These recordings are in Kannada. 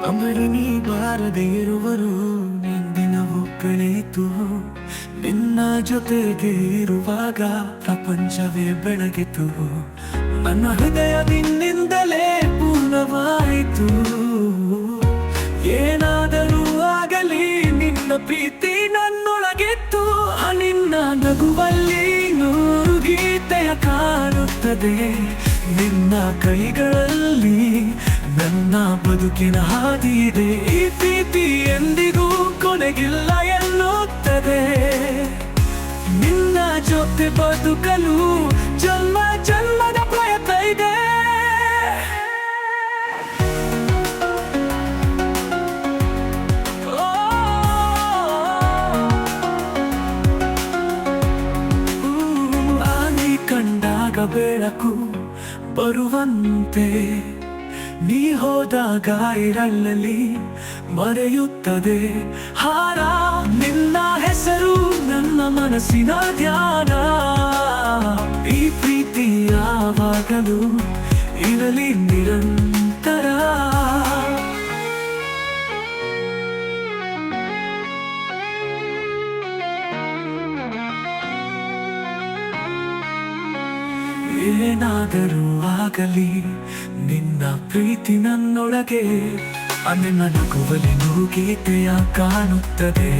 ಅಮರು ನೀ ಬಾರದೆ ಇರುವರು ನಿಂದಿನವು ಕಳೆಯಿತು ನಿನ್ನ ಜೊತೆಗೆ ಇರುವಾಗ ಪ್ರಪಂಚವೇ ಬೆಳಗಿತು ನನ್ನ ಹೃದಯ ನಿನ್ನಿಂದಲೇ ಪೂರ್ಣವಾಯಿತು ಏನಾದರೂ ಆಗಲಿ ನಿನ್ನ ಪ್ರೀತಿ ನನ್ನೊಳಗಿತ್ತು ನಿನ್ನ ನಗುವಲ್ಲಿ ನೂರು ಗೀತೆಯ ಕಾಣುತ್ತದೆ ನಿನ್ನ ಕೈಗಳಲ್ಲಿ ನನ್ನ ಬದುಕಿನ ಹಾದಿ ಇದೆ ಈ ಪ್ರೀತಿ ಎಂದಿಗೂ ಕೊನೆಗಿಲ್ಲ ಎನ್ನುತ್ತದೆ ನಿನ್ನ ಜೊತೆ ಬದುಕಲು ಜನ್ಮ ಜನ್ಮದ ಪ್ರಯತ್ನ ಇದೆ ಆನಿ ಕಂಡಾಗ ಬೆಳಕು ಬರುವಂತೆ ನೀ ಹೋದಾಗ ಇರಳಲ್ಲಿ ಮರೆಯುತ್ತದೆ ಹಾರ ನಿನ್ನ ಹೆಸರು ನನ್ನ ಮನಸ್ಸಿನ ಧ್ಯಾನ ಈ ಪ್ರೀತಿ ಯಾವಾಗಲೂ ಇರಲಿ ನಿರಂತರ ಏನಾದರೂ ಆಗಲಿ ನಿನ್ನ ಪ್ರೀತಿ ನನ್ನೊಳಗೆ ನಿನ್ನ ನಗುವಲ್ಲಿ ನೂರು ಗೀತೆಯ ಕಾಣುತ್ತದೆ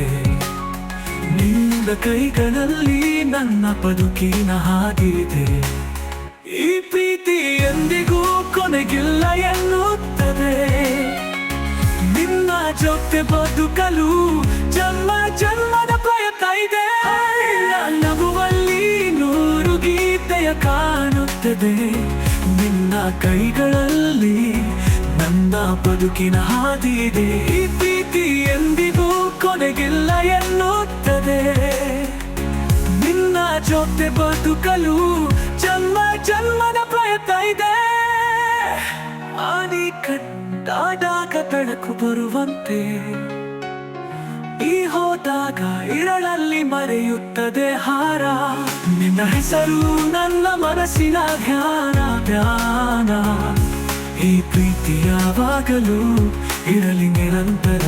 ನಿನ್ನ ಕೈಗಳಲ್ಲಿ ನನ್ನ ಬದುಕಿನ ಹಾದಿದೆ ಈ ಪ್ರೀತಿ ಎಂದಿಗೂ ಕೊನೆಗಿಲ್ಲ ಎನ್ನುತ್ತದೆ ನಿನ್ನ ಜೊತೆ ಬದುಕಲು ಜನ್ಮ ಜನ್ಮದ ಪ್ರಯತ್ನ ಇದೆ ನಗುವಲ್ಲಿ ನೂರು ಗೀತೆಯ ಕಾಣುತ್ತದೆ ನಿನ್ನ ಕೈಗಳಲ್ಲಿ ನನ್ನ ಬದುಕಿನ ಹಾದಿ ಇದೆ ಈ ಪ್ರೀತಿ ಎಂದಿಗೂ ಕೊನೆಗಿಲ್ಲ ಎನ್ನುತ್ತದೆ ನಿನ್ನ ಜೊತೆ ಬದುಕಲು ಜನ್ಮ ಜನ್ಮದ ಪ್ರಯತ್ನ ಇದೆ ಆನಿ ಕಂಡಾಗ ಬೆಳಕು ಬರುವಂತೆ ಈ ಹೋದಾಗ ಇರಳಲ್ಲಿ ಮರೆಯುತ್ತದೆ ಹಾರ ನಿನ್ನ ಹೆಸರು ನನ್ನ ಮನಸ್ಸಿನ ಧ್ಯಾನ ಈ ಪ್ರೀತಿ ಯಾವಾಗಲೂ ಇರಲಿ ನಿರಂತರ